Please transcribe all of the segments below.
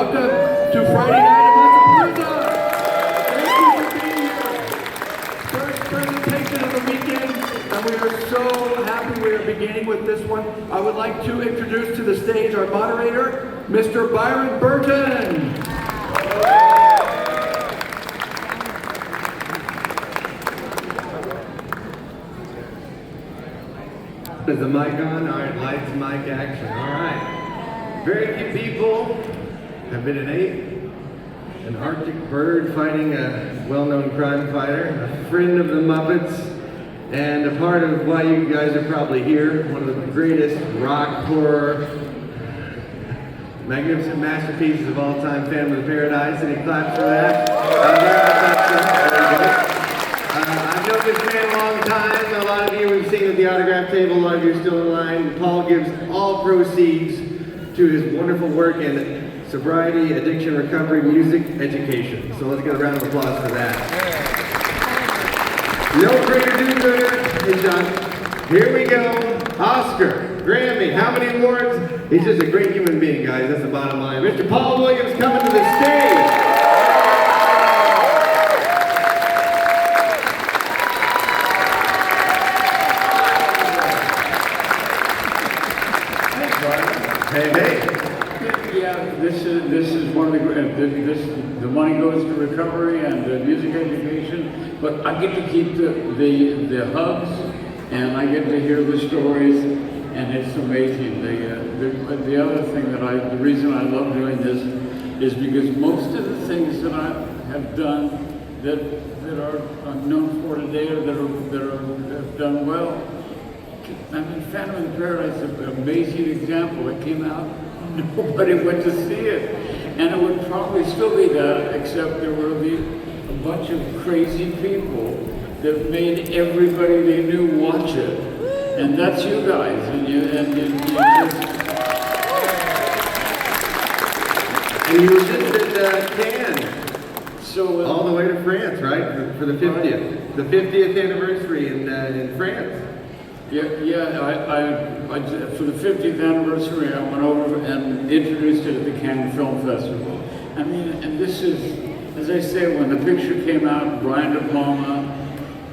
welcome to Friday night at Monsterpalooza. Thank you for being here. First presentation of the weekend, and we are so happy we are beginning with this one. I would like to introduce to the stage our moderator, Mr. Byron Burton. Is the mic on? All right, lights, mic, action. All right. Very few people have been an ape, an Arctic bird fighting a well-known crime fighter, a friend of the Muppets, and a part of why you guys are probably here, one of the greatest rock, horror, magnificent masterpieces of all time, Phantom of the Paradise. Any claps for that? I've known this man a long time. A lot of you we've seen at the autograph table, a lot of you are still in line. Paul gives all proceeds to his wonderful work in sobriety, addiction recovery, music education. So let's get a round of applause for that. No greater do-gooder. Hey John, here we go. Oscar, Grammy, how many awards? He's just a great human being, guys. That's the bottom line. Mr. Paul Williams coming to the stage. Hey. Yeah, this is one of the money goes to recovery and music education, but I get to keep the hubs, and I get to hear the stories, and it's amazing. The other thing the reason I love doing this is because most of the things that I have done that are known for today or that have done well. I mean, Phantom of the Paradise is an amazing example. It came out, nobody went to see it. And it would probably still be that, except there would be a bunch of crazy people that made everybody they knew watch it. And that's you guys. And you were just at Cannes. So all the way to France, right? For the 50th. The 50th anniversary in France. Yeah. I for the 50th anniversary, I went over and introduced it at the Cannes Film Festival. I mean, and this is, as I say, when the picture came out, Brian De Palma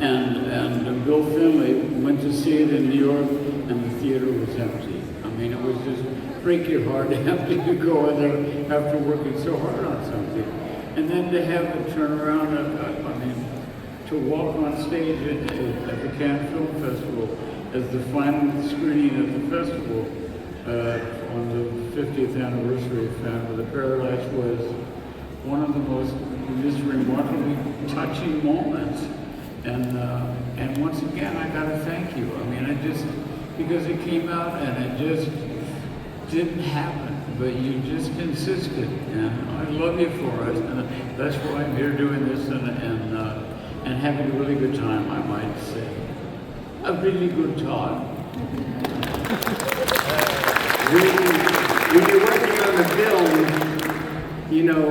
and Bill Finley went to see it in New York, and the theater was empty. I mean, it was just break your heart to have to go in there after working so hard on something, and then to have it turn around. To walk on stage at the Cannes Film Festival as the final screening at the festival on the 50th anniversary of Phantom of the Paradise was one of the most remarkably touching moments. And once again, I gotta thank you. I mean, because it came out and it just didn't happen, but you just insisted, and I love you for it. And that's why I'm here doing this and having a really good time, I might say. A really good time. When you're working on the film, you know,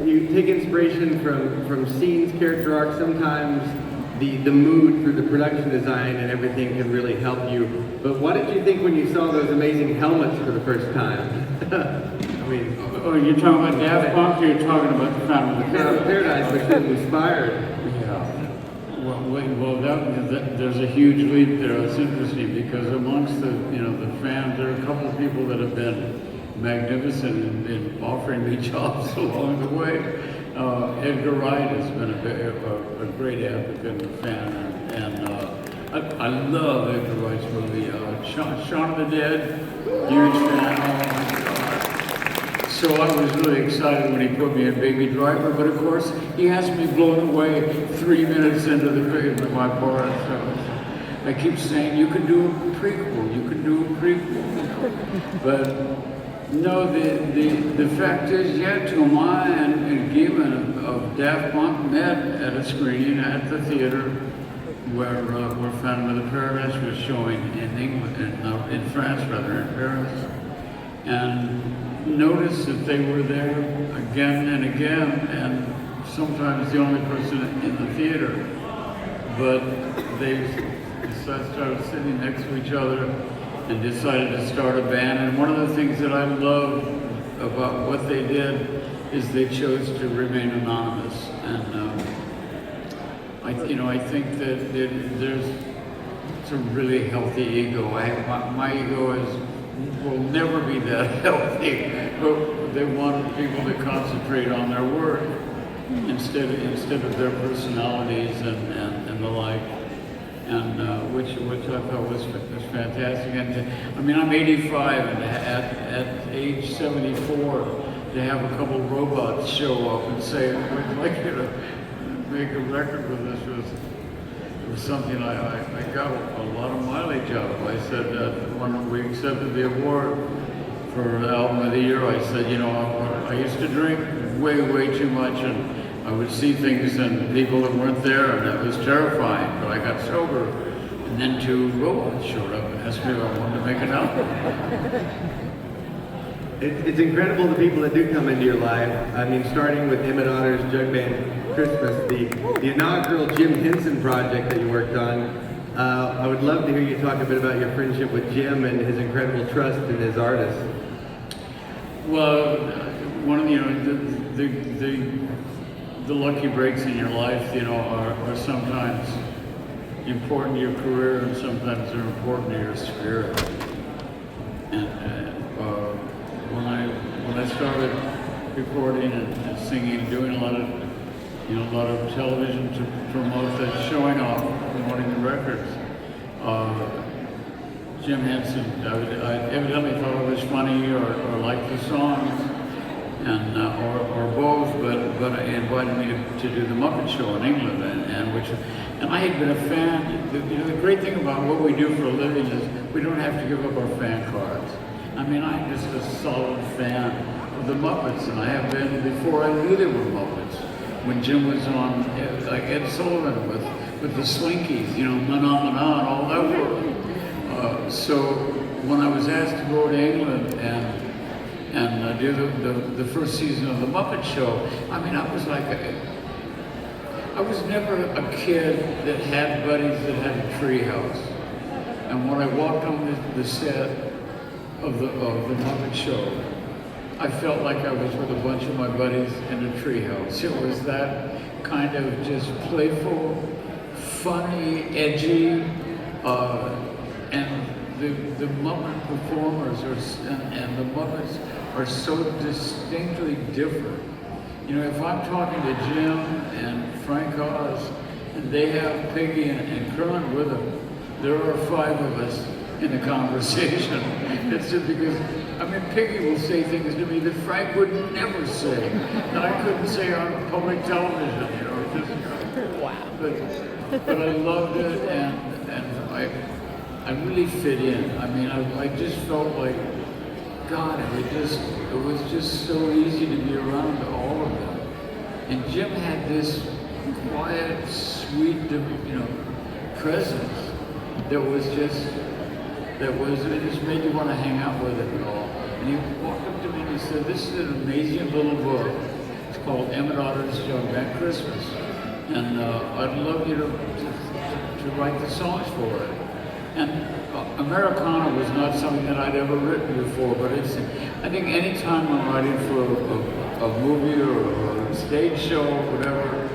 you take inspiration from scenes, character arcs. Sometimes the mood through the production design and everything can really help you. But what did you think when you saw those amazing helmets for the first time? I mean, oh, you're talking about Daft Punk, or you're talking about the Phantom of the Paradise, which is inspired. Well, there's a huge leap there. It's interesting because amongst the fans, there are a couple of people that have been magnificent in offering me jobs along the way. Edgar Wright has been a great advocate and fan, and I love Edgar Wright's movie. Shaun of the Dead, huge fan. Oh my God. So I was really excited when he put me in Baby Driver, but of course he has me blown away 3 minutes into my part. So I keep saying, you can do a prequel, you can do a prequel. But no, the fact is, Thomas and Guillen of Daft Punk met at a screening at the theater where Phantom of the Paradise was showing in England, in France rather, in Paris. And noticed that they were there again and again, and sometimes the only person in the theater. But they started sitting next to each other and decided to start a band. And one of the things that I love about what they did is they chose to remain anonymous, and I think that there's it's a really healthy ego. My ego will never be that healthy, but they want people to concentrate on their work instead of their personalities and the like, and which I thought was fantastic. And I mean, I'm 85, and at age 74, to have a couple robots show up and say, "We'd like you to make a record with us," was something I got a lot of mileage out of. I said when we accepted the award for Album of the Year, I said, I used to drink way too much, and I would see things and people that weren't there, and that was terrifying, but I got sober. And then two robots showed up and asked me if I wanted to make an album. It's incredible the people that do come into your life. I mean, starting with Emmett Otter's Jug Band Christmas, the inaugural Jim Henson project that you worked on. I would love to hear you talk a bit about your friendship with Jim and his incredible trust in his artists. Well, one of the lucky breaks in your life, are sometimes important to your career, and sometimes they're important to your spirit. And when I started recording and singing, doing a lot of television to promote that, showing off, promoting the records, Jim Henson, I evidently thought I was funny or liked the songs, and or both, but he invited me to do the Muppet Show in England, and I had been a fan. The great thing about what we do for a living is we don't have to give up our fan cards. I mean, I'm just a solid fan of the Muppets, and I have been before I knew they were Muppets. When Jim was on, like Ed Sullivan with the Slinkies, Mana and all that work. So when I was asked to go to England and do the first season of the Muppet Show, I mean, I was never a kid that had buddies that had a treehouse. And when I walked on the set of the Muppet Show, I felt like I was with a bunch of my buddies in a treehouse. It was that kind of just playful, funny, edgy, and the Muppet performers and the Muppets are so distinctly different. If I'm talking to Jim and Frank Oz, and they have Piggy and Kermit with them, there are 5 of us in a conversation. It's just because, Piggy will say things to me that Frank would never say, that I couldn't say on public television, Wow. But I loved it, and I really fit in. I just felt like, God, it was just so easy to be around all of them. And Jim had this quiet, sweet, presence it just made you want to hang out with him and all. And he walked up to me and he said, "This is an amazing little book. It's called Emmett Otter's Jug Band Christmas. And I'd love you to write the songs for it." And Americana was not something that I'd ever written before, but I think any time I'm writing for a movie or a stage show or whatever,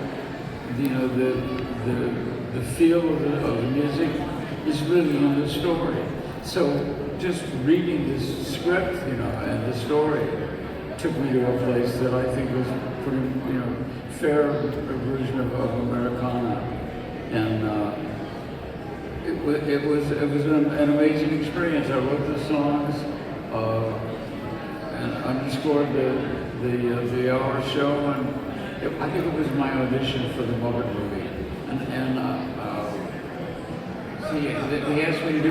the feel of the music is really in the story. So just reading this script, and the story took me to a place that I think was pretty, fair version of Americana. And it was an amazing experience. I wrote the songs and underscored the hour show, and I think it was my audition for the Muppet movie. When he asked me to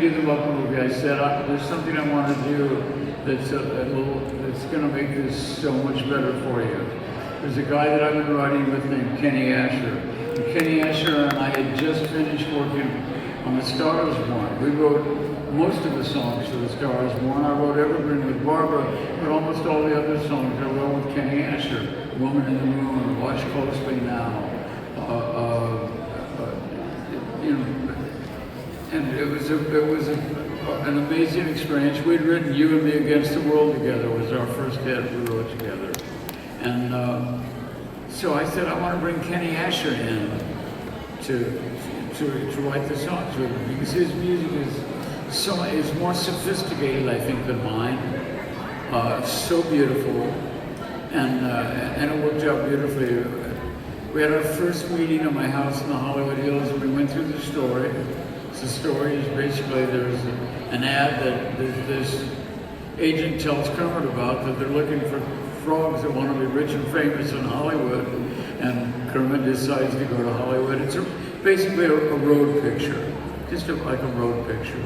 do the Muppet movie, I said, "There's something I want to do that's going to make this so much better for you." There's a guy that I've been writing with named Kenny Asher. And Kenny Asher and I had just finished working on The Star Is Born. We wrote most of the songs for The Star Is Born. I wrote Evergreen with Barbara, but almost all the other songs I wrote with Kenny Asher. Woman in the Moon, Watch Closely Now. And it was a an amazing experience. We'd written "You and Me Against the World" together. Was our first hit we wrote together, and so I said I want to bring Kenny Asher in to write the songs with him because his music is more sophisticated, I think, than mine. So beautiful, and it worked out beautifully. We had our first meeting at my house in the Hollywood Hills, and we went through the story. So the story is basically there's an ad that this agent tells Kermit about that they're looking for frogs that want to be rich and famous in Hollywood, and Kermit decides to go to Hollywood. It's basically a road picture, just like a road picture.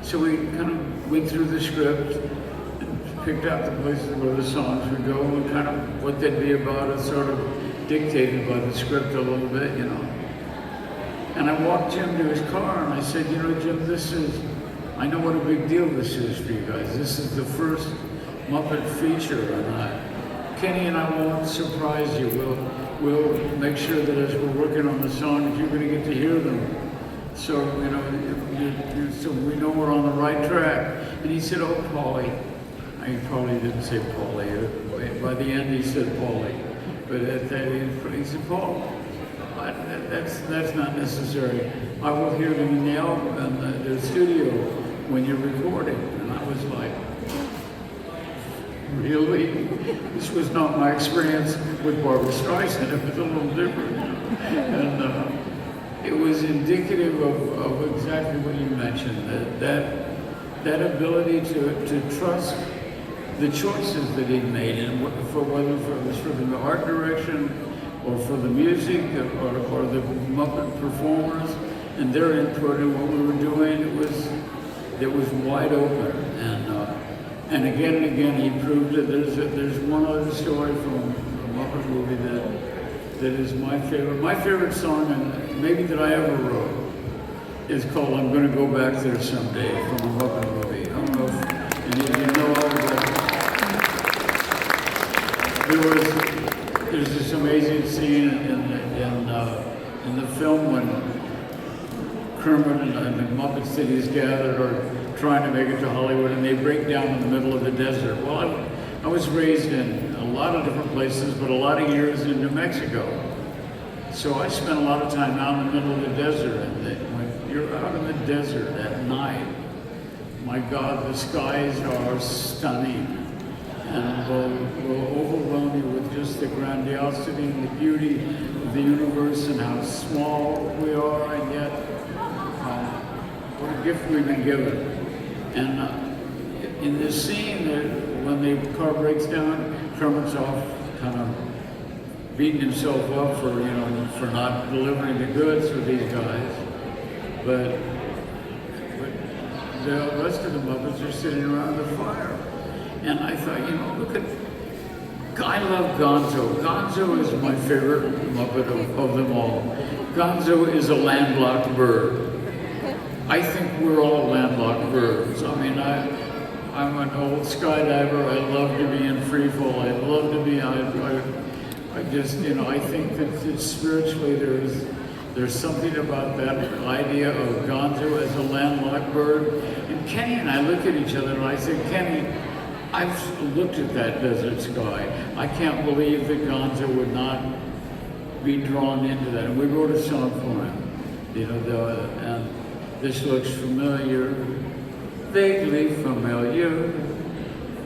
So we kind of went through the script, and picked out the places where the songs would go, and kind of what they'd be about is sort of dictated by the script a little bit, you know. And I walked Jim to his car and I said, you know, Jim, I know what a big deal this is for you guys. This is the first Muppet feature, and Kenny and I won't surprise you. We'll make sure that as we're working on the songs, you're going to get to hear them. So, you know, so we know we're on the right track. And he said, oh, Paulie. He probably didn't say Paulie. By the end, he said Paulie. But at that, he said, Paul, that's not necessary. I will hear them in the album, in the studio when you're recording. And I was like, really? This was not my experience with Barbra Streisand. It was a little different. And it was indicative of exactly what you mentioned, that ability to trust the choices that he'd made, and whether it was for the art direction or for the music or the Muppet performers and their input in what we were doing, it was wide open. And again and again he proved it. There's one other story from a Muppet movie that is my favorite. My favorite song, and maybe that I ever wrote, is called "I'm Gonna Go Back There Someday" from a Muppet movie. I don't know if you know all of that. There's this amazing scene in the film when Kermit and the Muppet Cities gathered are trying to make it to Hollywood, and they break down in the middle of the desert. Well, I was raised in a lot of different places, but a lot of years in New Mexico. So I spent a lot of time out in the middle of the desert, and when you're out in the desert at night, my God, the skies are stunning. And will overwhelm you with just the grandiosity and the beauty of the universe and how small we are, and yet what a gift we've been given. And in this scene, when the car breaks down, Kermit's off kind of beating himself up for not delivering the goods for these guys, but the rest of the Muppets are sitting around the fire. And I thought, I love Gonzo. Gonzo is my favorite Muppet of them all. Gonzo is a landlocked bird. I think we're all landlocked birds. I mean, I'm an old skydiver. I love to be in free fall. I love to be, I just, I think that spiritually there's something about that idea of Gonzo as a landlocked bird. And Kenny and I look at each other and I say, Kenny, I've looked at that desert sky. I can't believe that Gonzo would not be drawn into that. And we wrote a song for him, and this looks familiar, vaguely familiar,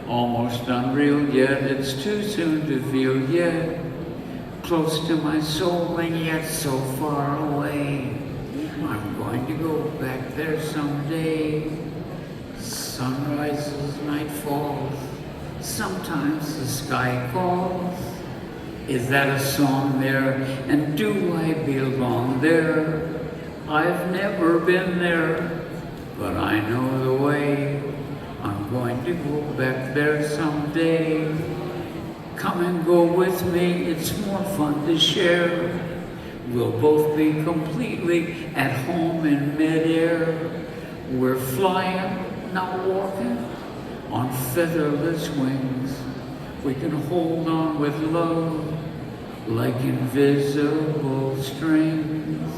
almost unreal, yet it's too soon to feel yet, close to my soul and yet so far away. I'm going to go back there someday. Sun rises, night falls, sometimes the sky calls. Is that a song there? And do I belong there? I've never been there, but I know the way. I'm going to go back there someday. Come and go with me, it's more fun to share. We'll both be completely at home in midair. We're flying, not walking, on featherless wings. We can hold on with love like invisible strings.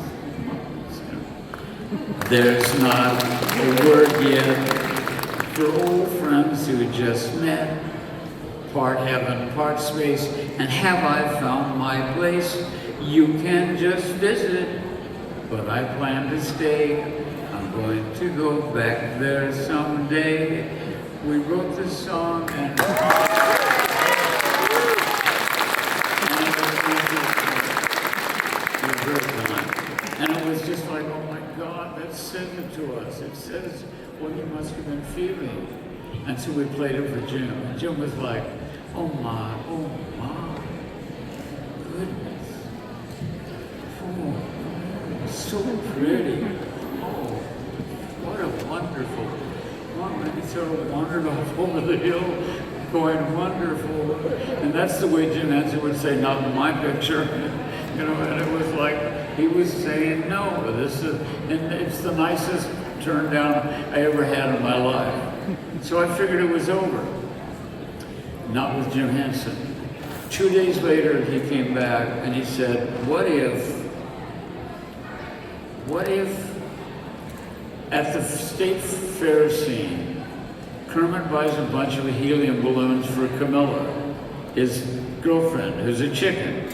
There's not a word yet for old friends who just met, part heaven, part space, and have I found my place? You can just visit, but I plan to stay. I'm going to go back there someday. We wrote this song and it was just like, oh my God, that says it to us. It says what you must have been feeling. And so we played it for Jim. And Jim was like, oh my goodness. Oh, so pretty. Oh, what a wonderful woman. He sort of wandered off over the hill, going wonderful. And that's the way Jim Henson would say, not in my picture. You know, and it was like, he was saying, no, this is, and it's the nicest turn down I ever had in my life. So I figured it was over. Not with Jim Henson. 2 days later, he came back and he said, what if at the state fair scene, Kermit buys a bunch of helium balloons for Camilla, his girlfriend, who's a chicken,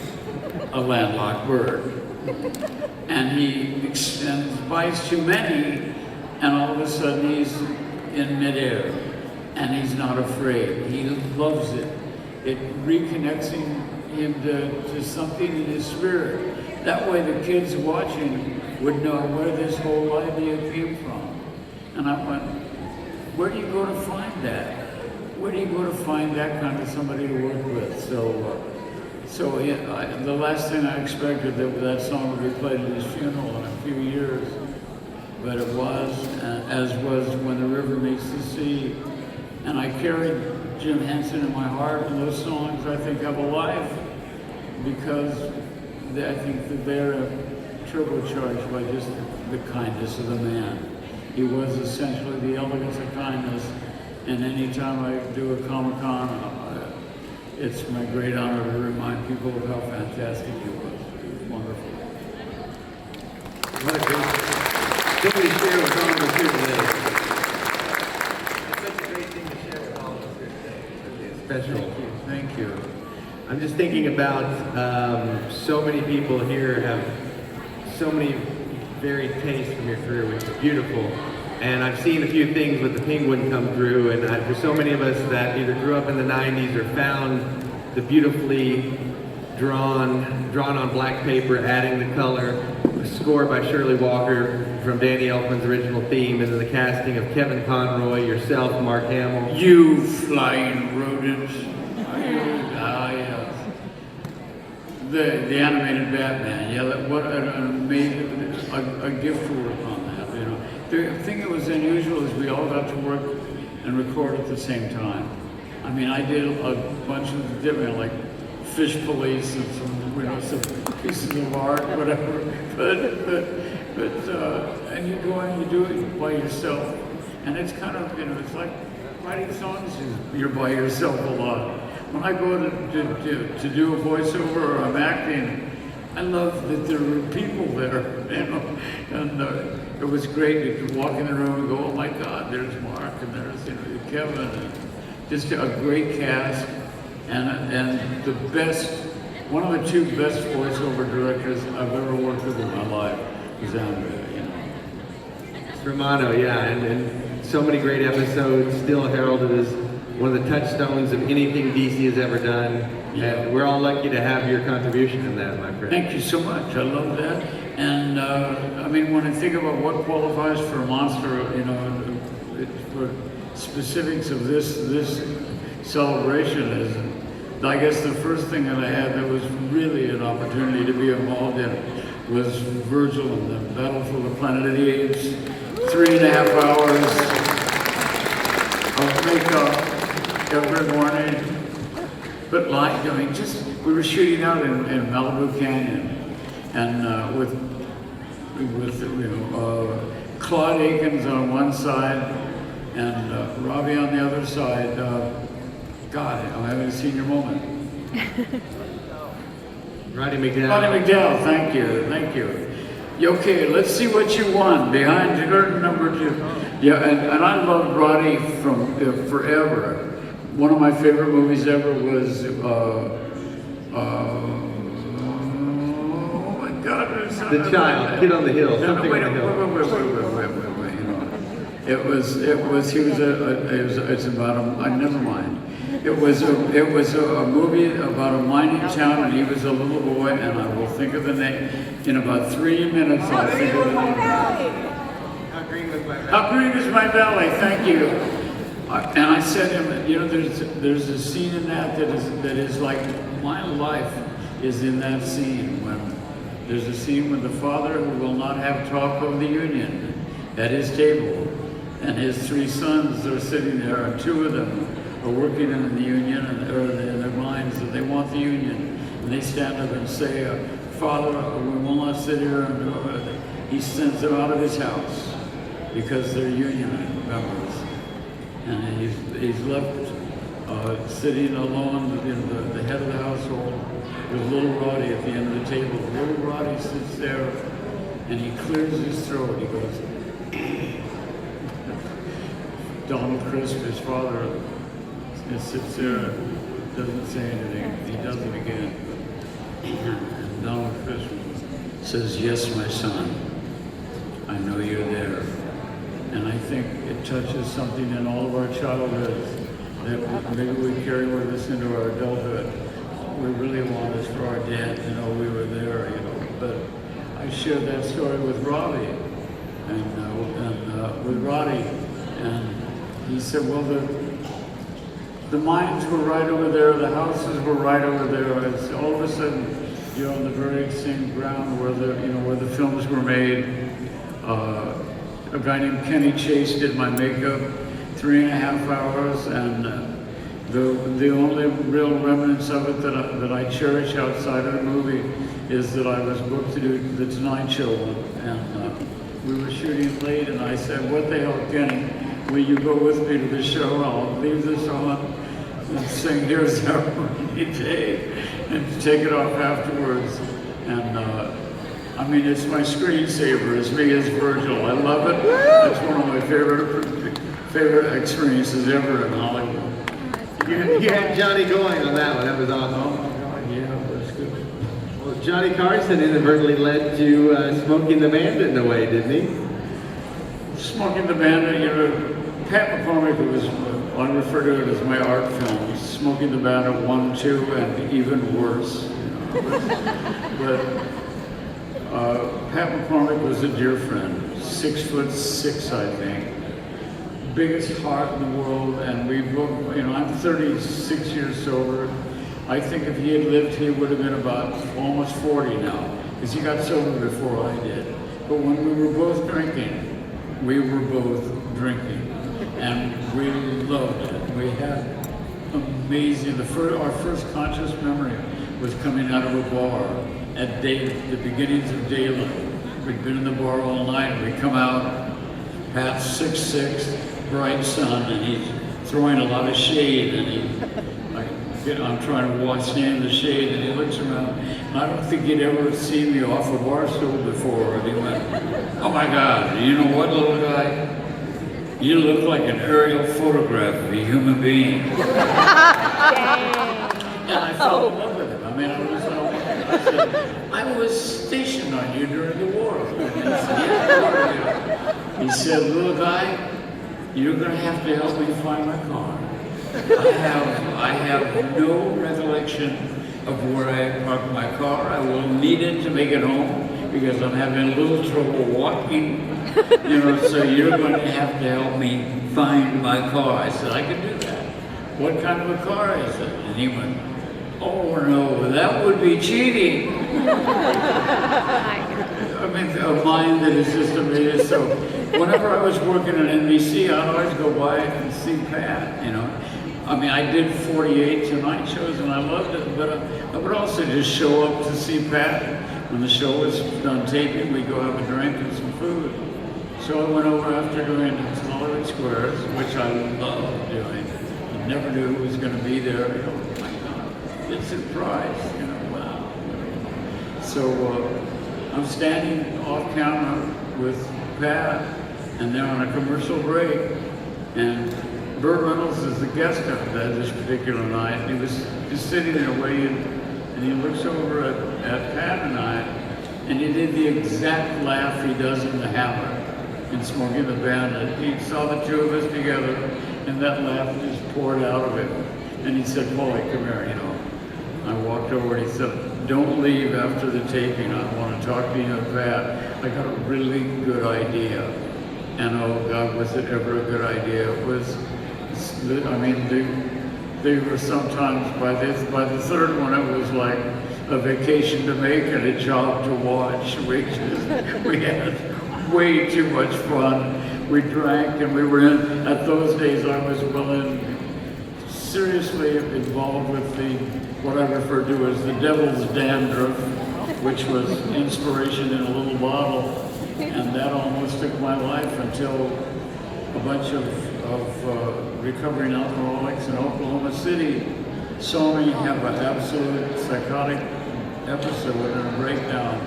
a landlocked bird. And he buys too many, and all of a sudden he's in midair, and he's not afraid. He loves it. It reconnects him to something in his spirit. That way the kids watching would know where this whole idea came from. And I went, where do you go to find that? Where do you go to find that kind of somebody to work with? So the last thing I expected that song would be played at his funeral in a few years, but it was, as was When the River Meets the Sea. And I carried Jim Henson in my heart, and those songs I think have a life because I think that they're turbocharged by just the kindness of the man. He was essentially the elegance of kindness, and anytime I do a Comic-Con, it's my great honor to remind people of how fantastic he was. It was wonderful. What a great thing to share with all of us here today. It's such a great thing to share with all of us here today. It's really special. Thank you. I'm just thinking about so many people here have so many varied tastes from your career, which is beautiful. And I've seen a few things with the Penguin come through, and for so many of us that either grew up in the 90s or found the beautifully drawn on black paper, adding the color, a score by Shirley Walker from Danny Elfman's original theme, and then the casting of Kevin Conroy, yourself, Mark Hamill. You flying rodents. The animated Batman, yeah, what an amazing, a gift to work on that, you know. The thing that was unusual is we all got to work and record at the same time. I mean, I did a bunch of different, like Fish Police and some, you know, some pieces of art, whatever. But and you go and you do it by yourself, and it's kind of, you know, it's like writing songs. You're by yourself a lot. When I go to do a voiceover or I'm acting, I love that there were people there, you know, and it was great to walk in the room and go, oh my God, there's Mark and there's, you know, Kevin, and just a great cast, and the best, one of the two best voiceover directors I've ever worked with in my life was Andrea, you know. Romano, yeah, and so many great episodes, still heralded as one of the touchstones of anything DC has ever done. Yeah. And we're all lucky to have your contribution in that, my friend. Thank you so much. I love that. And I mean, when I think about what qualifies for a monster, you know, for specifics of this celebration is, I guess the first thing that I had that was really an opportunity to be involved in was Virgil and the Battle for the Planet of the Apes. 3.5 hours of makeup every morning. But like, I mean, just, we were shooting out in Malibu Canyon, and with you know, Claude Akins on one side, and Robbie on the other side. God, I'm having a senior moment. Roddy McDowell. Roddy McDowell, thank you. Okay, let's see what you won. Behind curtain number 2. Yeah, and I loved Roddy from forever. One of my favorite movies ever was, oh my God. The Child, Kid on the Hill, something Wait, on the Hill. wait. You know, it's about never mind. It was a movie about a mining town, and he was a little boy, and I will think of the name in about 3 minutes. I'll think of the name. How green was my valley? How green is my valley? Thank you. And I said to him, you know, there's a scene in that is like my life is in that scene when there's a scene with the father who will not have talk of the union at his table, and his 3 sons are sitting there, and 2 of them are working in the union, or in their minds that they want the union, and they stand up and say, Father, we will not sit here and do it. He sends them out of his house because they're union members, and he's left sitting alone, the head of the household, with little Roddy at the end of the table. Little Roddy sits there, and he clears his throat. He goes, Donald Crisp, his father, sits there, doesn't say anything. He does it again. And Donald Crisp says, yes, my son, I know you're there. And I think it touches something in all of our childhoods that maybe we carry with us into our adulthood. We really want is for our dad to know we were there, you know. But I shared that story with Robbie, and with Roddy, and he said, well, the mines were right over there, the houses were right over there. It's all of a sudden, you're on the very same ground where the films were made. A guy named Kenny Chase did my makeup, 3.5 hours, and the only real remnants of it that I cherish outside of the movie is that I was booked to do the Tonight Show, and we were shooting late, and I said, what the hell, Kenny, will you go with me to the show? I'll leave this on and sing Here's Our Rainy Day and take it off afterwards. And I mean, it's my screensaver, as me as Virgil. I love it. It's one of my favorite experiences ever in Hollywood. You had Johnny going on that one. That was awesome. Oh my God, yeah, it was good. Well, Johnny Carson inadvertently led to Smoking the Bandit in a way, didn't he? Smoking the Bandit, you know, Pat McCormick was, I refer to it as my art film. Smoking the Bandit 1, 2, and even worse. You know. But Pat McCormick was a dear friend, 6'6", I think. Biggest heart in the world, and we both, you know, I'm 36 years sober. I think if he had lived, he would have been about almost 40 now, because he got sober before I did. But when we were both drinking, and we loved it. We had amazing, our first conscious memory was coming out of a bar at the beginnings of daylight. We'd been in the bar all night, and we come out, Pat's 6'6", bright sun, and he's throwing a lot of shade, and I'm trying to stand in the shade, and he looks around, and I don't think he'd ever seen me off a bar stool before, and he went, oh my God, you know what, little guy? You look like an aerial photograph of a human being. And I fell in love with him. I mean, I said, I was stationed on you during the war. He said, little guy, you're going to have to help me find my car. I have no recollection of where I parked my car. I will need it to make it home because I'm having a little trouble walking. You know, so you're going to have to help me find my car. I said, I can do that. What kind of a car is it? And he went, oh no, that would be cheating. I mean, a mind that is just amazing. So whenever I was working at NBC, I'd always go by and see Pat, you know. I mean, I did 48 Tonight shows and I loved it, but I would also just show up to see Pat. When the show was done taping, we'd go have a drink and some food. So I went over after doing Hollywood Squares, which I loved doing. I never knew who was going to be there. You know, my God, it's a surprise, you know, wow. So I'm standing off camera with Pat, and they're on a commercial break, and Burt Reynolds is the guest of that this particular night. And he was just sitting there waiting, and he looks over at Pat and I, and he did the exact laugh he does in The Hammer in Smokey and the Bandit. He saw the two of us together, and that laugh just poured out of him. And he said, "Paulie, come here, you know." I walked over and he said, "Don't leave after the taping. I want to talk to you and Pat. I got a really good idea." And oh God, was it ever a good idea? It was, I mean, they were sometimes, by the third one, it was like a vacation to make and a job to watch. We had way too much fun. We drank and we were in, at those days I was seriously involved with what I refer to as the devil's dandruff, which was inspiration in a little bottle. And that almost took my life until a bunch of recovering alcoholics in Oklahoma City saw me have an absolute psychotic episode and a breakdown.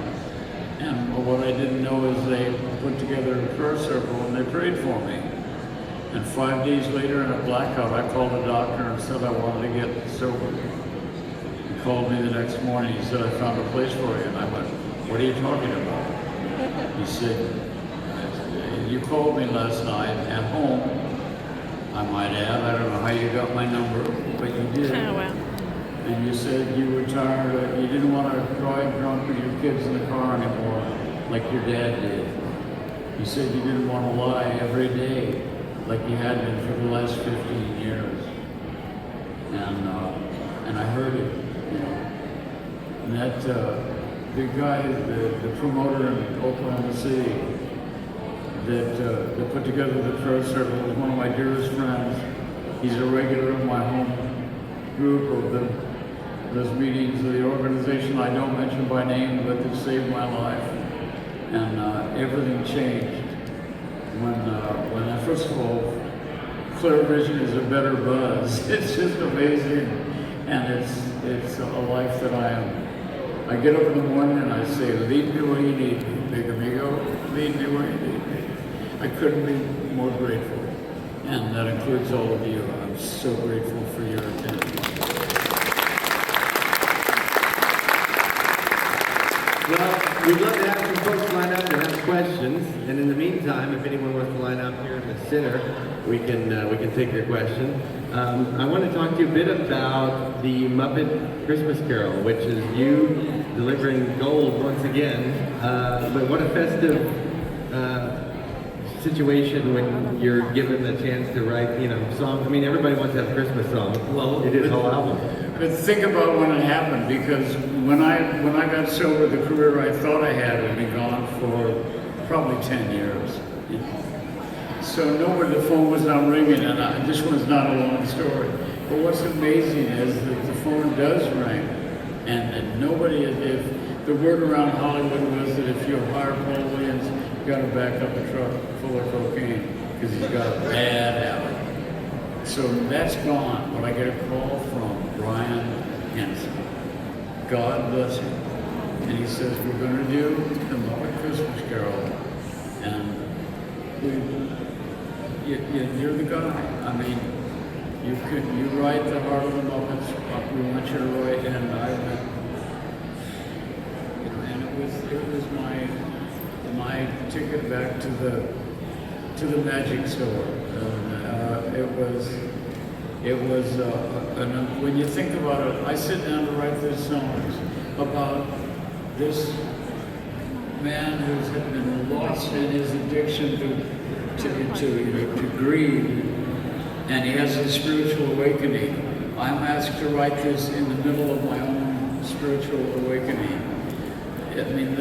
And what I didn't know is they put together a prayer circle and they prayed for me. And 5 days later in a blackout, I called the doctor and said I wanted to get sober. He called me the next morning. He said, "I found a place for you." And I went, "What are you talking about?" He said, "You called me last night at home. I might add, I don't know how you got my number, but you did. Oh, wow. And you said you were tired, you didn't want to ride drunk with your kids in the car anymore, like your dad did. You said you didn't want to lie every day, like you had been for the last 15 years. And I heard it, you know. And that, the guy, the promoter in Oklahoma City that put together the prayer circle was one of my dearest friends. He's a regular of my home group of those meetings of the organization I don't mention by name, but that saved my life. And everything changed when I, first of all, clear vision is a better buzz. It's just amazing, and it's a life that I get up in the morning and I say, "Lead me where you need me, big amigo. Lead me where you need me." I couldn't be more grateful, and that includes all of you. I'm so grateful for your attention. Well, we'd love to have some folks line up and ask questions. And in the meantime, if anyone wants to line up here in the center, we can take your question. I want to talk to you a bit about the Muppet Christmas Carol, which is you delivering gold once again. But what a festive situation when you're given the chance to write, songs. I mean, everybody wants to have Christmas songs. Well, you did a whole album. But think about when it happened, because when I got sober, the career I thought I had been gone for probably 10 years. So nowhere the phone was not ringing, and this one's not a long story. But what's amazing is that the phone does ring, and nobody, if the word around Hollywood was that if you hire Paul Williams, you got to back up a truck full of cocaine, because he's got a bad habit. So that's gone, but I get a call from Brian Henson. God bless him. And he says, "We're going to do the Muppet Christmas Carol, and you're the guy. I mean, you write the heart of the Muppets. We want you to write." And I went, and it was my ticket back to the magic store. And when you think about it, I sit down to write these songs about this man who's been lost in his addiction to greed, and he has a spiritual awakening. I'm asked to write this in the middle of my own spiritual awakening. I mean,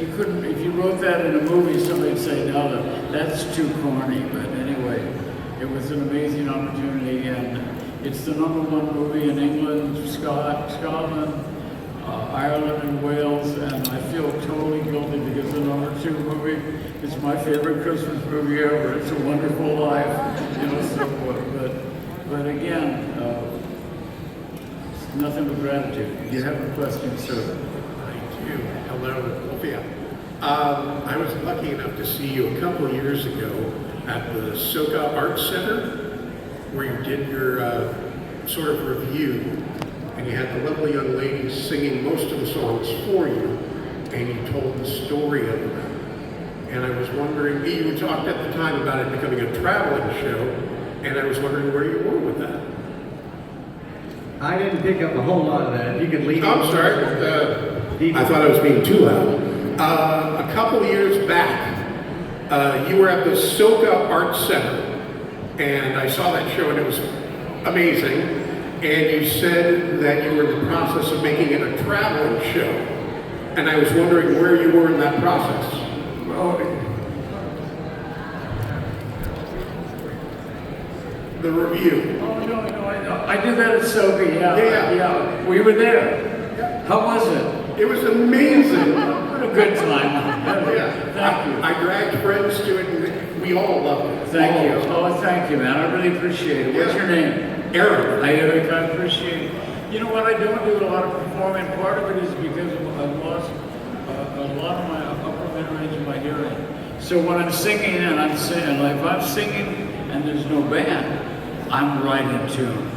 you couldn't, if you wrote that in a movie, somebody'd say, "No, that's too corny." But anyway, it was an amazing opportunity, and it's the #1 movie in England, Scotland, Ireland, and Wales, and I feel totally guilty because the #2 movie is my favorite Christmas movie ever. It's a Wonderful Life, so forth. But again, it's nothing but gratitude. You have a question, sir? Thank too. Hello, Sophia. I was lucky enough to see you a couple of years ago at the Soka Arts Center, where you did your sort of review, and you had the lovely young lady singing most of the songs for you, and you told the story of them. And I was wondering, you talked at the time about it becoming a traveling show, and I was wondering where you were with that. I didn't pick up a whole lot of that. If you could leave. I'm sorry. I thought I was being too loud. A couple of years back, you were at the Soka Arts Center, and I saw that show, and it was amazing. And you said that you were in the process of making it a traveling show, and I was wondering where you were in that process. The review. Oh, no, I did that at Soka, yeah. We were there. Yeah. How was it? It was amazing. What a good time. Yeah. Thank you. I dragged friends to it, and we all loved it. Thank you. All of us. Oh, thank you, man. I really appreciate it. What's Yeah. your name? Eric. Eric, I appreciate it. You know what, I don't do a lot of performing. Part of it is because I've lost a lot of my upper mid-range of my hearing. So when I'm singing and I'm singing, like if I'm singing and there's no band, I'm right in tune.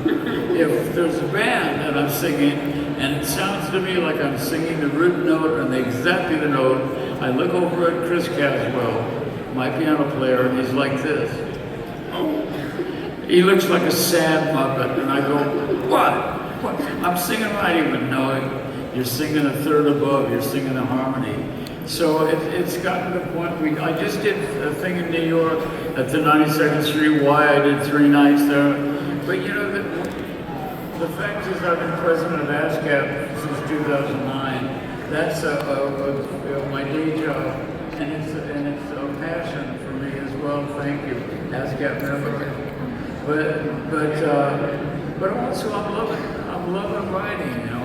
If there's a band and I'm singing and it sounds to me like I'm singing the root note and exactly the note, I look over at Chris Caswell, my piano player, and he's like this. He looks like a sad Muppet, and I go, what? I'm singing right, even knowing you're singing a third above, you're singing a harmony. So it's gotten to the point, I just did a thing in New York at the 92nd Street Y, I did 3 nights there. But you know, the fact is I've been president of ASCAP since 2009. That's my day job, and it's a passion for me as well, thank you, ASCAP member. But also I'm loving writing, you know.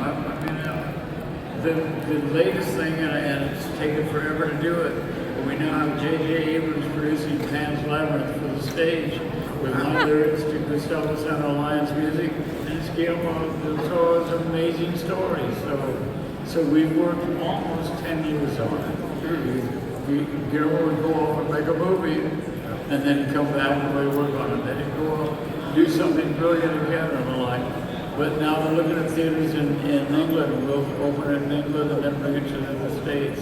The latest thing, and it's taken forever to do it, but we now have J.J. Abrams producing Pan's Labyrinth for the stage with my lyrics to Gustavo Santaolall's music and it's Guillermo del Toro's amazing stories. So we've worked almost 10 years on it. Guillermo would go off and make a movie and then come back and we work on it. Then he'd go off, do something brilliant again and the like. But now they're looking at theaters in England. We'll open it in England and then bring it to the States.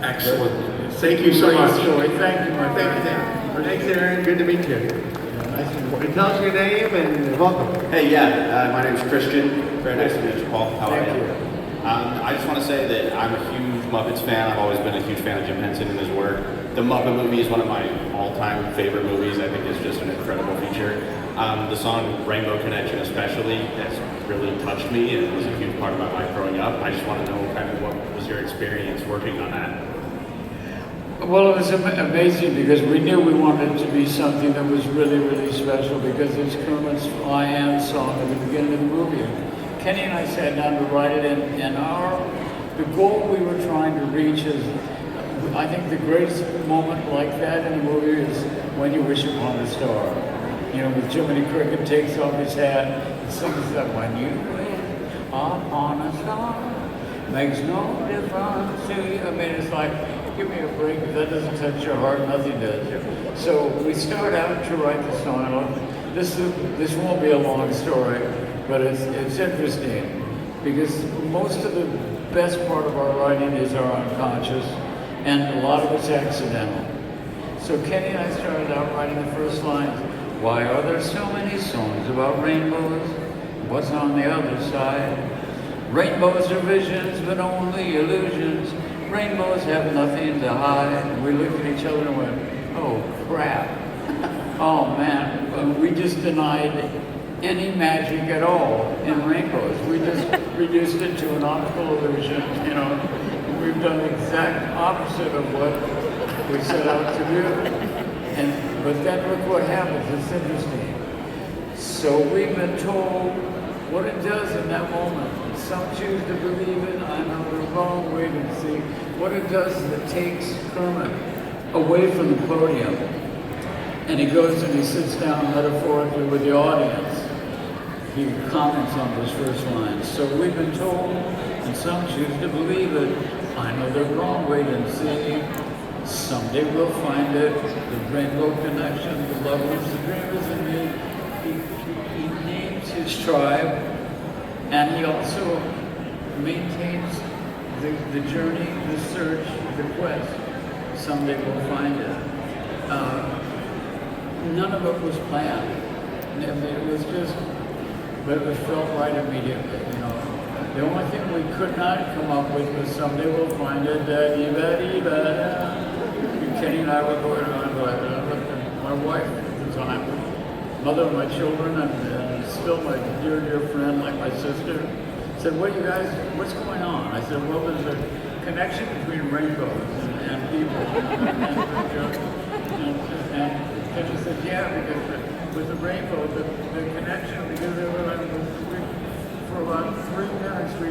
Excellent. Thank you so much. Thank you, my friend. Thanks, Aaron. Good to meet you. Nice to meet you. Tell us your name and welcome. Hey, my name is Christian. Very nice to meet you, Paul. How are Thank you? I just want to say that I'm a huge Muppets fan. I've always been a huge fan of Jim Henson and his work. The Muppet movie is one of my all-time favorite movies. I think it's just an incredible feature. The song Rainbow Connection especially has really touched me and was a huge part of my life growing up. I just want to know kind of what was your experience working on that? Well, it was amazing because we knew we wanted it to be something that was really, really special because it's Kermit's I Am song at the beginning of the movie. Kenny and I sat down to write it, and the goal we were trying to reach is, I think the greatest moment like that in the movie is When You Wish Upon a Star. You know, with Jiminy Cricket takes off his hat and sings that When You Wish Upon a Star, makes no difference to you. I mean, it's like, give me a break, if that doesn't touch your heart, nothing does. So we start out to write the song. This won't be a long story, but it's interesting because most of the best part of our writing is our unconscious, and a lot of it's accidental. So Kenny and I started out writing the first lines. Why are there so many songs about rainbows? What's on the other side? Rainbows are visions, but only illusions. Rainbows have nothing to hide. And we looked at each other and went, oh crap. Oh man, we just denied any magic at all in rainbows. We just reduced it to an optical illusion, you know. We've done the exact opposite of what we set out to do. But then look what happens, it's interesting. So we've been told what it does in that moment. Some choose to believe it, I know the wrong way to see. What it does is it takes Kermit away from the podium and he goes and he sits down metaphorically with the audience. he comments on those first lines. So we've been told, and some choose to believe it. I know they're wrong, wait and see. Someday we'll find it. The rainbow connection, the lovers, the dreamers in me. He names his tribe, and he also maintains the journey, the search, the quest. Someday we'll find it. None of it was planned. I mean, it was just, but it felt right immediately, you know. The only thing we could not come up with was someday we'll find it, da-dee-ba-dee-ba-da. Kenny and I were going around, but I looked at my wife at the time, mother of my children, and still my dear, dear friend, like my sister, said, what you guys, what's going on? I said, well, there's a connection between rainbows and people. And she said, yeah, because with the rainbow, the connection, because they were like, for about 3 minutes, we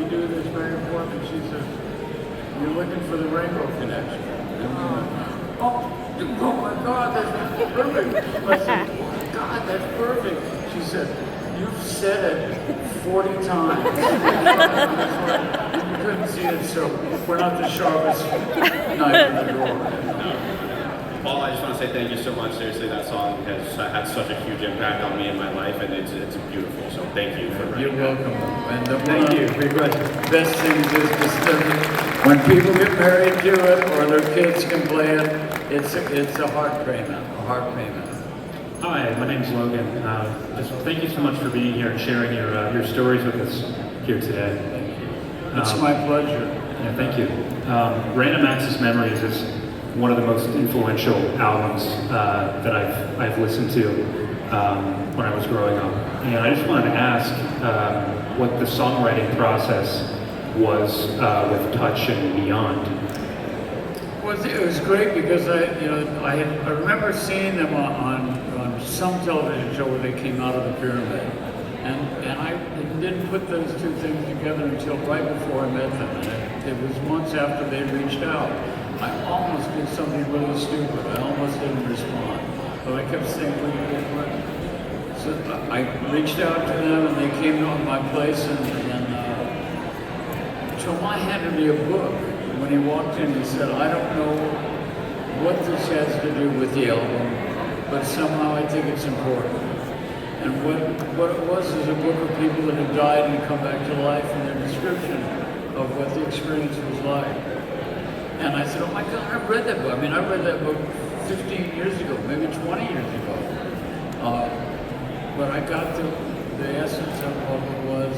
do this very important. She says, you're looking for the rainbow connection. And we went, oh my God, that's perfect. I said, God, that's perfect. She said, you've said it 40 times. You couldn't see it, so we're not the sharpest knife in the drawer. Paul, I just want to say thank you so much. Seriously, that song has had such a huge impact on me in my life, and it's beautiful. So thank you for writing. You're welcome. And Thank you. Big question. best things is just when people get married to it or their kids can play it, it's a heart payment. Hi, my name's Logan. Just thank you so much for being here and sharing your stories with us here today. It's my pleasure. Yeah, thank you. Random Access Memories is one of the most influential albums that I've listened to when I was growing up. And I just wanted to ask what the songwriting process was with Touch and Beyond. It was great because I remember seeing them on some television show where they came out of the pyramid, and I didn't put those two things together until right before I met them. And it was months after they reached out. I almost did something really stupid. I almost didn't respond, but I kept saying, so I reached out to them, and they came to my place, and Tomai handed me a book. When he walked in, he said, I don't know what this has to do with the album, but somehow I think it's important. And what it was is a book of people that had died and come back to life, and their description of what the experience was like. And I said, oh my God, I've read that book. I mean, I read that book 15 years ago, maybe 20 years ago. But I got the essence of what it was,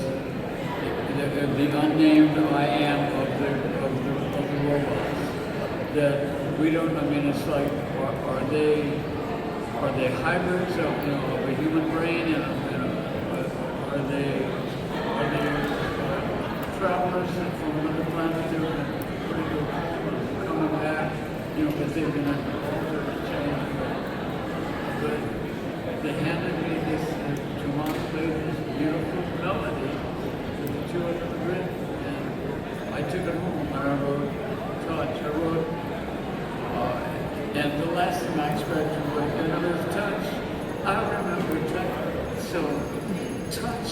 the unnamed I am of the robots. That we don't, I mean, it's like, are they hybrids of, of a human brain, and are they travelers from another planet that are coming back, but they've been altered and changed. But they handed me this, Tomas played this beautiful melody with the two of them written, and I took it home and I wrote Touch. I wrote, and the last thing I expected was, there's Touch. I remember Touch. So Touch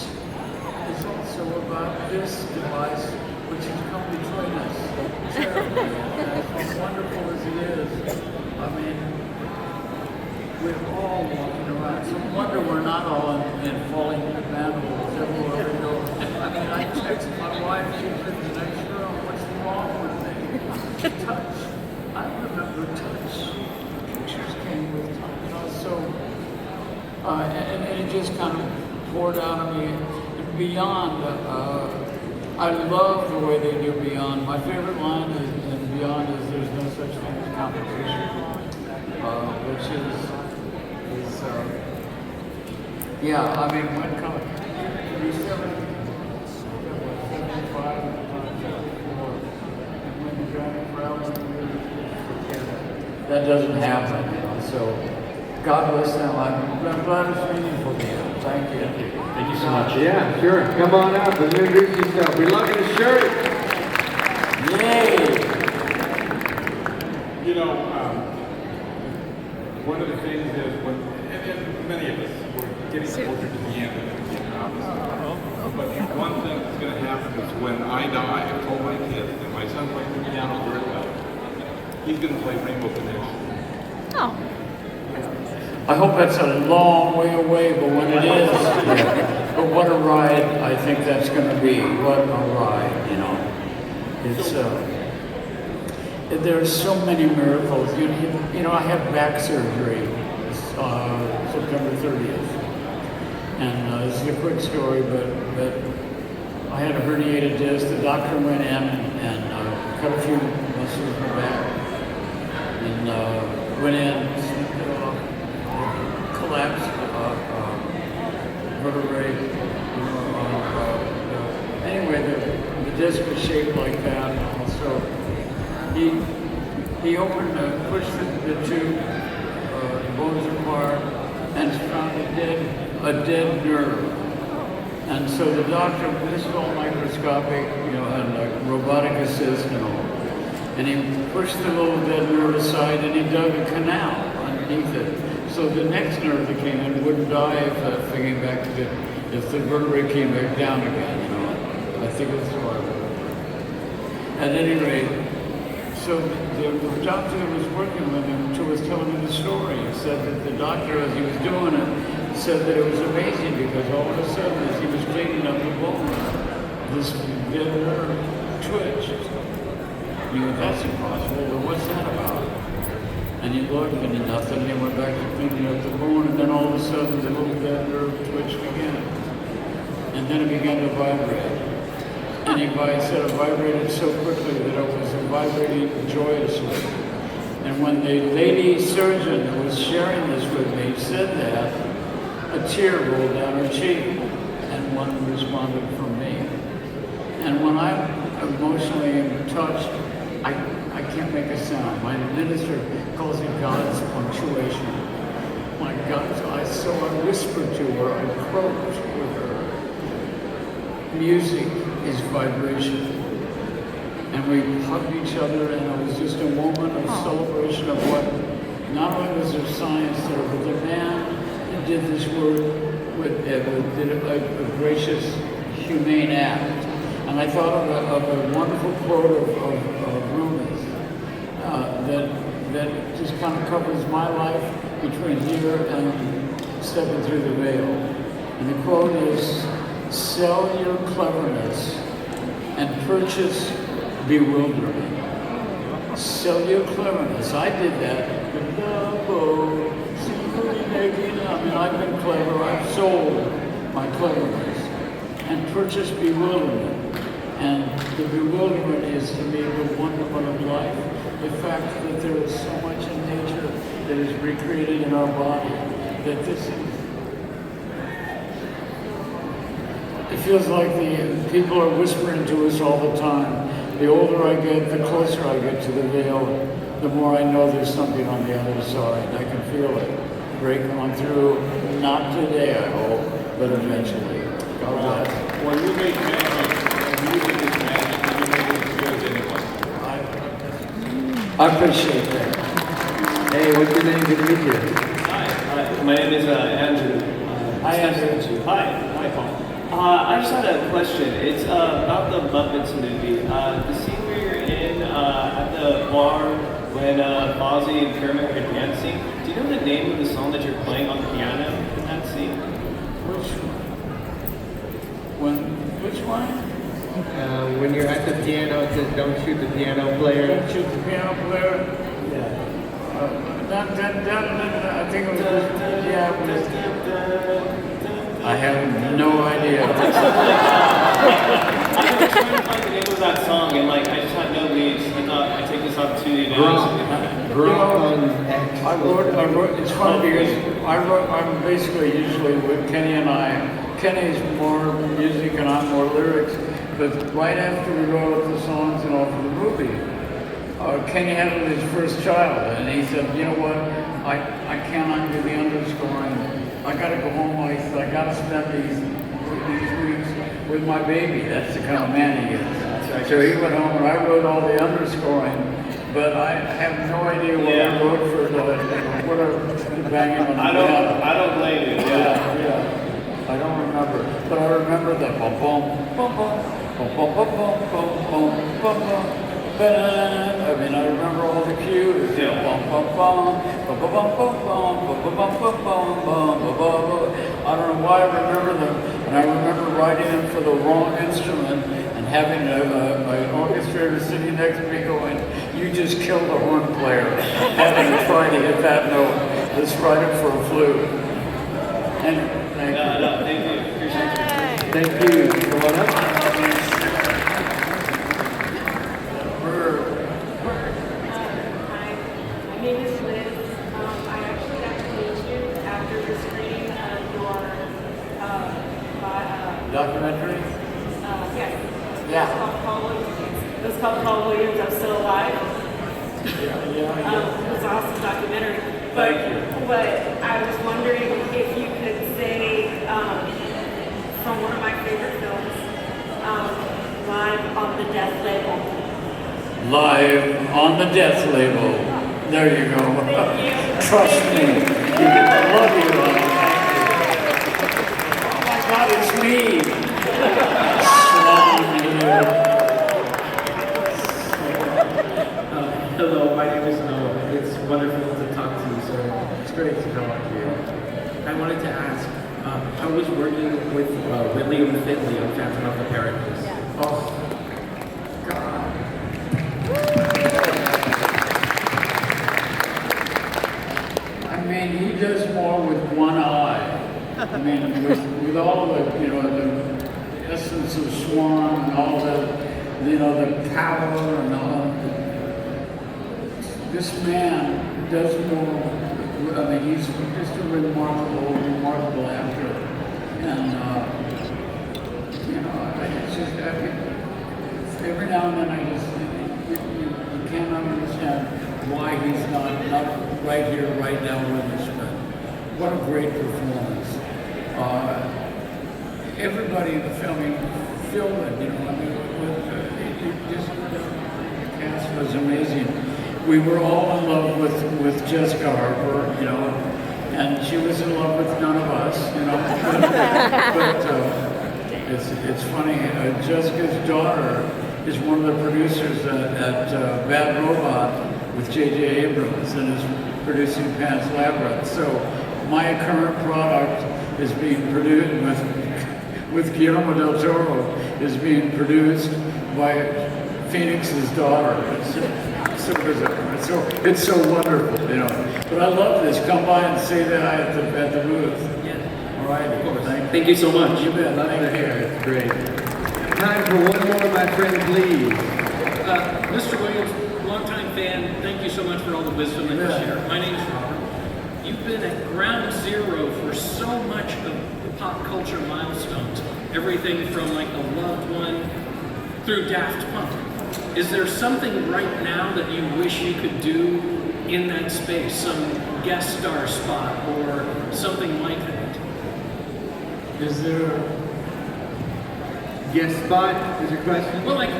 is also about this device which has come between us. Terribly. As wonderful as it is, I mean, we're all walking around. It's a wonder we're not all in falling manholes everywhere we go. I mean, I text my wife, she's in the next room, what's wrong with me? Touch. I remember Touch. Pictures came with Touch. So, and it just kind of poured out of me. Beyond, I love the way they do Beyond. My favorite line in Beyond is there's no such thing as competition, which is yeah, I mean, when coming, you 75, and when you're driving for hours, that doesn't happen, so God bless them. I'm glad it's meaningful to you. Thank you. Thank you so much. Yeah, sure. Come on up and introduce yourself. We love your shirt. Yay! One of the things is when, and many of us, we're getting closer to the end of it. But one thing that's going to happen is when I die, I told my kids, and my son plays the piano very well, he's going to play Rainbow Connection. Oh. I hope that's a long way away, but when it is, but what a ride I think that's going to be. What a ride, you know. It's there's so many miracles. You know, I had back surgery September 30th, and this is a quick story, but I had a herniated disc. The doctor went in and cut a few muscles in my back, and went in. Collapse vertebrae. Anyway, the disc was shaped like that. And so he opened, pushed the tube, the bones apart, and found a dead nerve. And so the doctor, this is all microscopic, you know, and like robotic assist and all. And he pushed the little dead nerve aside, and he dug a canal underneath it. So the next nerve that came in wouldn't die if that thing came back to if the vertebrae came back down again, you know. I think it's horrible. At any rate, so the doctor that was working with him was telling me the story. He said that the doctor, as he was doing it, said that it was amazing because all of a sudden, as he was cleaning up the bone, this dead nerve twitched. You know, that's impossible, but what's that about? And he looked and he nothing, he went back to cleaning up the bone, and then all of a sudden the little dead nerve twitched again. And then it began to vibrate. And he said it vibrated so quickly that it was vibrating joyously. And when the lady surgeon who was sharing this with me said that, a tear rolled down her cheek, and one responded from me. And when I'm emotionally touched, I can't make a sound. My minister calls it God's punctuation. My God, so I whispered to her, I croaked with her. Music is vibration. And we hugged each other, and it was just a moment of celebration of what, not only was there science there, but the man who did this work did a gracious, humane act. And I thought of a wonderful quote of Rumi's that just kind of covers my life between here and stepping through the veil. And the quote is, "Sell your cleverness and purchase bewilderment." Sell your cleverness. I did that. I mean, I've been clever. I've sold my cleverness and purchased bewilderment. And the bewilderment is, to me, the wonderment of life. The fact that there is so much in nature that is recreated in our body, that this is, it feels like the people are whispering to us all the time. The older I get, the closer I get to the veil, the more I know there's something on the other side. I can feel it breaking on through. Not today, I hope, but eventually. God bless. When you make magic, music is magic, and you make it as good as anyone. I appreciate that. Hey, what's your name? Good to meet you. Hi, my name is Andrew. Hi, Andrew. Hi, Paul. I just had a question. It's about the Muppets movie. The scene where you're in at the bar when Fozzie and Kermit are dancing. Do you know the name of the song that you're playing on the piano in that scene? Which one? When you're at the piano, it says don't shoot the piano player. Don't shoot the piano player? Yeah. I think it was, yeah, it was, I have no idea. I've been trying to find the name of that song, and like I just had no leads. I thought I'd take this opportunity to ask. I wrote, it's funny because I'm basically usually with Kenny and I. Kenny's more music and I'm more lyrics, but right after we wrote up the songs and all for the movie, Kenny had his first child, and he said, you know what, I can't undo the underscoring. I gotta go home, I gotta spend these weeks with my baby. That's the kind of man he is. So he went home and I wrote all the underscoring, but I have no idea what I wrote for what are banging on the piano. I don't blame you. Yeah. I don't remember, but I remember the bum bum bum bum bum bum bum bum bum bum bum. I mean, I remember all the cues. You know, bum bum bum bum bum bum bum bum bum bum bum bum bum. I don't know why I remember them, and I remember writing them for the wrong instrument and having an orchestrator sitting next to me going, "You just killed the horn player," having to try to hit that note. Let's write it for a flute. And thank you. No, thank you. Appreciate you. Thank you. Come on up. Hi, my name is Liz. I actually got to meet you after the screening of your Documentary? yes. Yeah. It was called Paul Williams, I'm Still Alive. It was an awesome documentary. Thank you. But I was wondering if you could say from one of my favorite films, Live on the Death Label. Live on the Death Label. There you go. Thank you. Trust me. I love you, Ron. Oh my God, it's me. Swan, you. Hello, my name is Noah. It's wonderful to talk to you, sir. It's great to talk to you. I wanted to ask, I was working with William Finley on Phantom of the Paradise. Oh, God. I mean, he does more with one eye. I mean, with all the, the essence of Swan and all the power and all. This man does more. I mean, he's just a remarkable actor, and it's just every now and then I just you can't understand why he's not right here, right now with us. But what a great performance! Everybody in the filming filled it. I mean, the cast was amazing. We were all in love with Jessica Harper, and she was in love with none of us, But it's funny. Jessica's daughter is one of the producers at Bad Robot with J.J. Abrams and is producing Pan's Labyrinth. So my current product is being produced with Guillermo del Toro is being produced by Phoenix's daughter. It's so wonderful, But I love this. Come by and say that at the booth. Yeah. All right, of course. Thank you so much. You bet. Love to hear it. It's great. Time for one more, my friend, please. Mr. Williams, longtime fan, thank you so much for all the wisdom that you share. My name is Robert. You've been at ground zero for so much of the pop culture milestones. Everything from like The Loved One through Daft Punk. Is there something right now that you wish you could do in that space? Some guest star spot or something like that? Is there Guest spot is your question? Well, like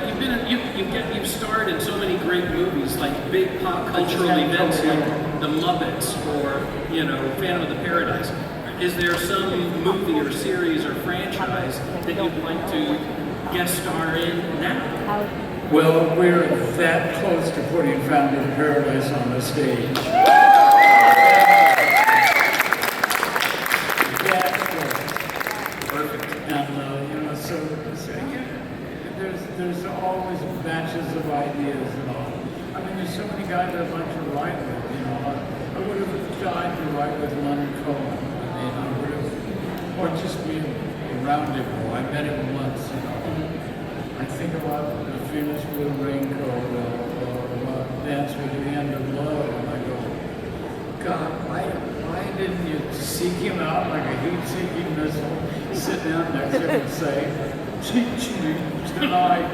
you've starred in so many great movies, like big pop cultural events like The Muppets or Phantom of the Paradise. Is there some movie or series or franchise that you'd like to guest star in now? Well, we're that close to putting Phantom of the Paradise on the stage. Perfect. And so there's always batches of ideas and all. I mean, there's so many guys I'd like to write with. I would have died to write with Leonard Cohen. I would have, or just be around him. I met him once. I think about the famous Blue Raincoat or Dance with the End of Love, and I go, God, why didn't you seek him out like a heat-seeking missile, sit down next to him and say, tonight.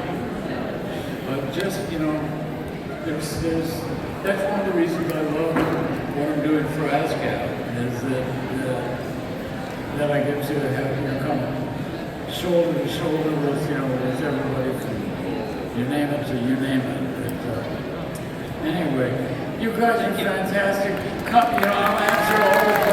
But just, that's one of the reasons I love what I'm doing for ASCAP, is that I get to have come shoulder to shoulder with everybody from you name it to you name it. But, anyway, you guys are fantastic. Come, I'll answer all the